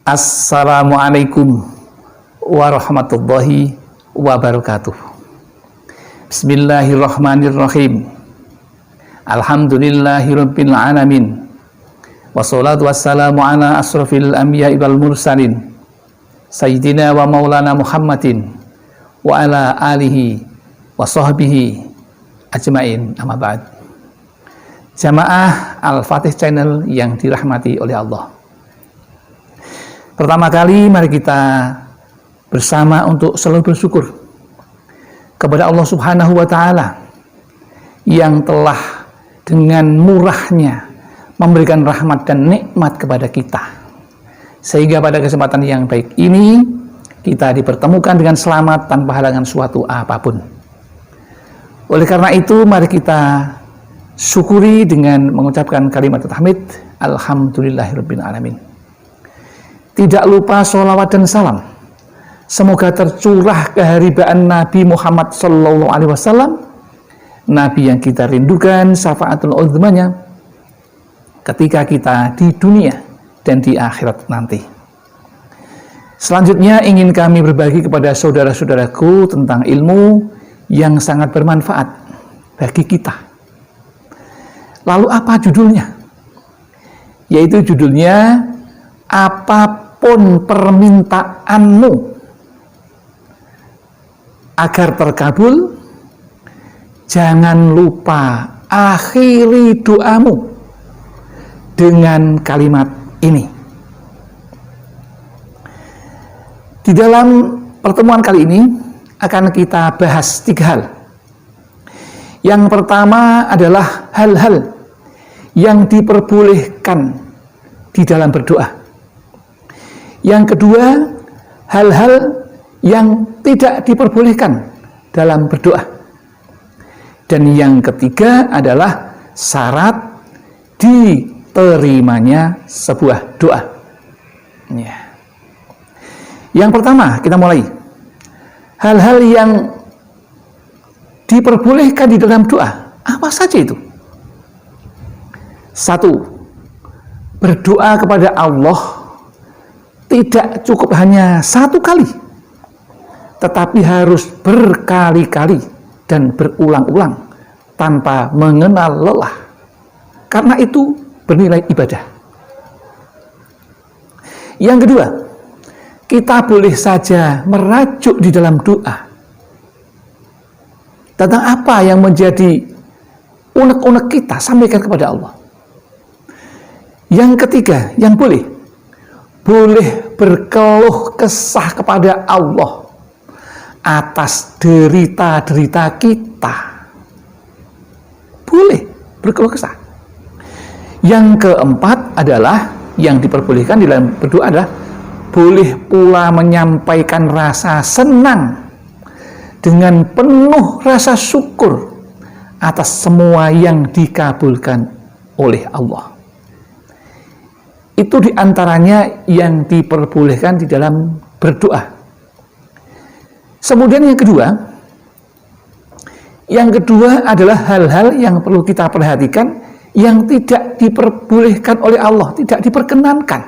Assalamualaikum warahmatullahi wabarakatuh. Bismillahirrahmanirrahim. Alhamdulillahirabbil alamin. Wassalatu wassalamu ala asrofil anbiya'i wal mursalin Sayyidina wa maulana Muhammadin wa ala alihi wa sahbihi ajmain, amma ba'd. Jamaah Al-Fatih Channel yang dirahmati oleh Allah, pertama kali mari kita bersama untuk selalu bersyukur kepada Allah Subhanahu wa Ta'ala yang telah dengan murahnya memberikan rahmat dan nikmat kepada kita, sehingga pada kesempatan yang baik ini kita dipertemukan dengan selamat tanpa halangan suatu apapun. Oleh karena itu mari kita syukuri dengan mengucapkan kalimat tahmid, alhamdulillahirabbil alamin. Tidak lupa sholawat dan salam semoga tercurah keharibaan Nabi Muhammad SAW, Nabi yang kita rindukan syafaatul uzmanya ketika kita di dunia dan di akhirat nanti. Selanjutnya ingin kami berbagi kepada saudara-saudaraku tentang ilmu yang sangat bermanfaat bagi kita. Lalu apa judulnya? Yaitu judulnya, apapun permintaanmu agar terkabul, jangan lupa akhiri doamu dengan kalimat ini. Di dalam pertemuan kali ini akan kita bahas 3 hal. Yang pertama adalah hal-hal yang diperbolehkan di dalam berdoa. Yang kedua, hal-hal yang tidak diperbolehkan dalam berdoa. Dan yang ketiga adalah syarat diterimanya sebuah doa. Ya. Yang pertama, kita mulai. Hal-hal yang diperbolehkan di dalam doa, apa saja itu? 1. Berdoa kepada Allah tidak cukup hanya 1 kali, tetapi harus berkali-kali dan berulang-ulang tanpa mengenal lelah, karena itu bernilai ibadah. Yang kedua, kita boleh saja merajuk di dalam doa tentang apa yang menjadi unek-unek kita, sampaikan kepada Allah. Yang ketiga, yang boleh berkeluh kesah kepada Allah atas derita-derita kita. Boleh berkeluh kesah. Yang keempat adalah, yang diperbolehkan di dalam berdoa adalah, boleh pula menyampaikan rasa senang dengan penuh rasa syukur atas semua yang dikabulkan oleh Allah. Itu diantaranya yang diperbolehkan di dalam berdoa. Kemudian yang kedua adalah hal-hal yang perlu kita perhatikan yang tidak diperbolehkan oleh Allah, tidak diperkenankan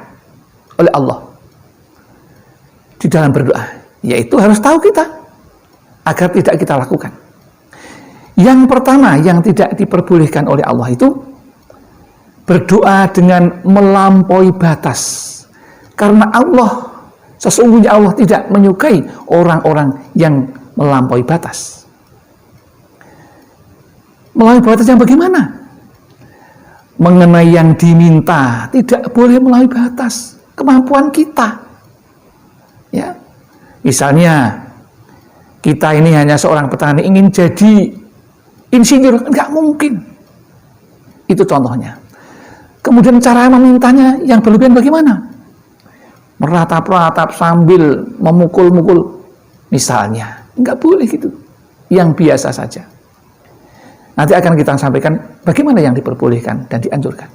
oleh Allah di dalam berdoa, yaitu harus tahu kita agar tidak kita lakukan. Yang pertama yang tidak diperbolehkan oleh Allah itu berdoa dengan melampaui batas, karena sesungguhnya Allah tidak menyukai orang-orang yang melampaui batas. Melampaui batas yang bagaimana? Mengenai yang diminta tidak boleh melampaui batas kemampuan kita. Ya, misalnya kita ini hanya seorang petani ingin jadi insinyur, enggak mungkin. Itu contohnya. Kemudian cara memintanya yang berlebihan bagaimana? Meratap-ratap sambil memukul-mukul misalnya, enggak boleh gitu. Yang biasa saja. Nanti akan kita sampaikan bagaimana yang diperbolehkan dan dianjurkan.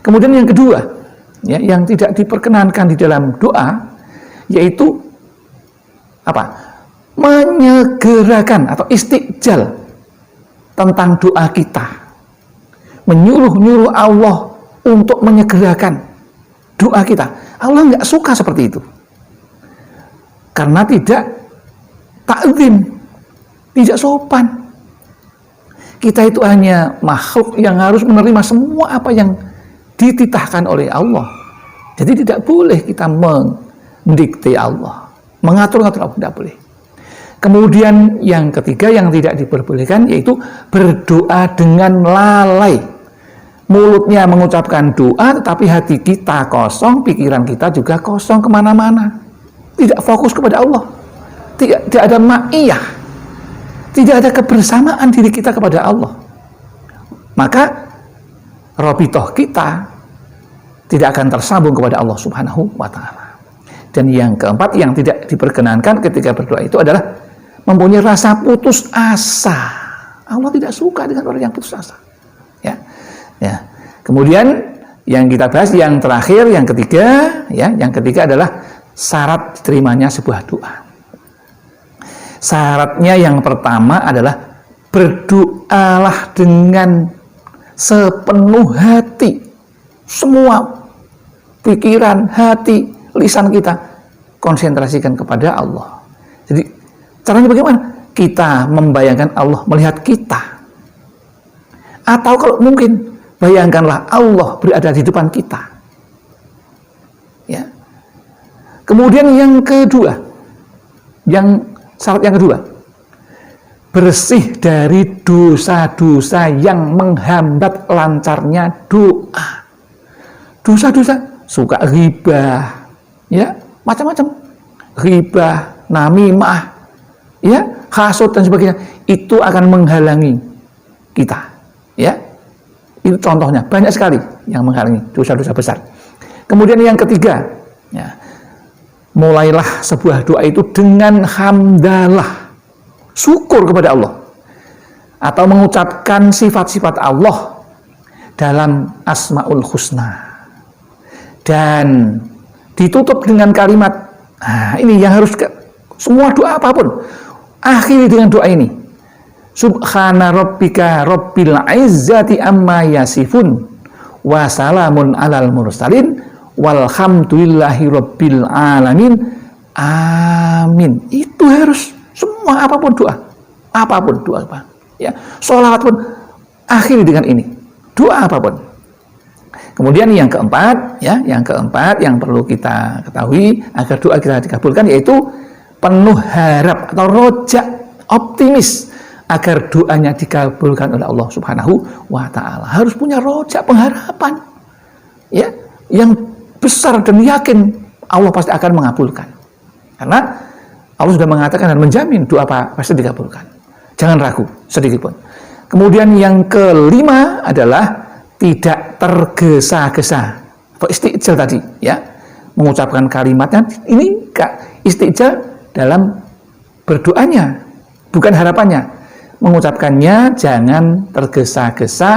Kemudian yang kedua, ya, yang tidak diperkenankan di dalam doa, yaitu apa? Menyegerakan atau istiqjal tentang doa kita, menyuruh-nyuruh Allah untuk menyegerakan doa kita. Allah nggak suka seperti itu. Karena tidak ta'zim, tidak sopan. Kita itu hanya makhluk yang harus menerima semua apa yang dititahkan oleh Allah. Jadi tidak boleh kita mendikte Allah, mengatur-ngatur Allah, tidak boleh. Kemudian yang ketiga yang tidak diperbolehkan yaitu berdoa dengan lalai. Mulutnya mengucapkan doa, tetapi hati kita kosong, pikiran kita juga kosong kemana-mana. Tidak fokus kepada Allah. Tidak ada ma'iyah. Tidak ada kebersamaan diri kita kepada Allah. Maka robitoh kita tidak akan tersambung kepada Allah Subhanahu wa Ta'ala. Dan yang keempat yang tidak diperkenankan ketika berdoa itu adalah mempunyai rasa putus asa. Allah tidak suka dengan orang yang putus asa. Ya. Kemudian yang kita bahas yang terakhir, yang ketiga adalah syarat diterimanya sebuah doa. Syaratnya yang pertama adalah berdoalah dengan sepenuh hati. Semua pikiran, hati, lisan kita konsentrasikan kepada Allah. Jadi caranya bagaimana? Kita membayangkan Allah melihat kita. Atau kalau mungkin bayangkanlah Allah berada di depan kita. Ya. Kemudian yang kedua, syarat yang kedua, bersih dari dosa-dosa yang menghambat lancarnya doa. Dosa-dosa, suka ghibah, ya, macam-macam. Ghibah, namimah, ya, hasud dan sebagainya, itu akan menghalangi kita, ya. Itu contohnya, banyak sekali yang menghalangi dosa-dosa besar. Kemudian yang ketiga, ya, mulailah sebuah doa itu dengan hamdalah, syukur kepada Allah, atau mengucapkan sifat-sifat Allah dalam Asmaul Husna, dan ditutup dengan kalimat, ini yang harus semua doa apapun akhiri dengan doa ini, Subhana rabbika rabbil izzati amma yasifun wa salamun alal mursalin walhamdulillahi rabbil alamin. Amin. Itu harus semua apapun doa. Apapun doa apa. Ya, sholawat pun akhiri dengan ini. Doa apapun. Kemudian yang keempat yang perlu kita ketahui agar doa kita dikabulkan yaitu penuh harap atau rojak, optimis agar doanya dikabulkan oleh Allah Subhanahu wa Ta'ala. Harus punya rojak, pengharapan, ya, yang besar dan yakin Allah pasti akan mengabulkan. Karena Allah sudah mengatakan dan menjamin doa pasti dikabulkan. Jangan ragu sedikit pun. Kemudian yang kelima adalah tidak tergesa-gesa. Isti'jal tadi, ya, mengucapkan kalimatnya ini isti'jal dalam berdoanya, bukan harapannya. Mengucapkannya jangan tergesa-gesa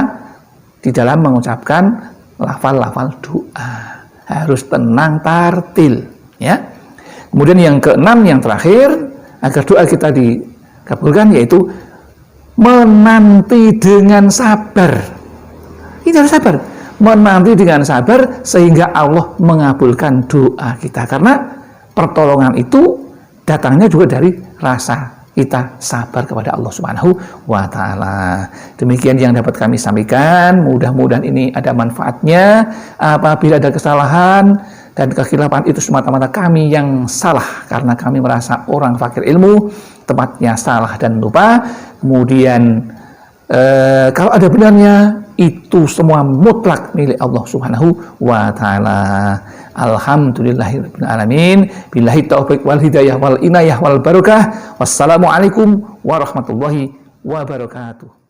di dalam mengucapkan lafal-lafal doa. Harus tenang, tartil, ya. Kemudian yang keenam, yang terakhir, agar doa kita dikabulkan yaitu menanti dengan sabar. Ini harus sabar. Menanti dengan sabar sehingga Allah mengabulkan doa kita. Karena pertolongan itu datangnya juga dari rasa kita sabar kepada Allah Subhanahu wa Ta'ala. Demikian yang dapat kami sampaikan. Mudah-mudahan ini ada manfaatnya. Apabila ada kesalahan dan kekhilafan itu semata-mata kami yang salah karena kami merasa orang fakir ilmu, tepatnya salah dan lupa. Kemudian kalau ada benarnya, itu semua mutlak milik Allah Subhanahu wa Ta'ala. Alhamdulillahirabbil alamin. Billahi taufiq wal hidayah wal inayah wal barakah. Wassalamualaikum warahmatullahi wabarakatuh.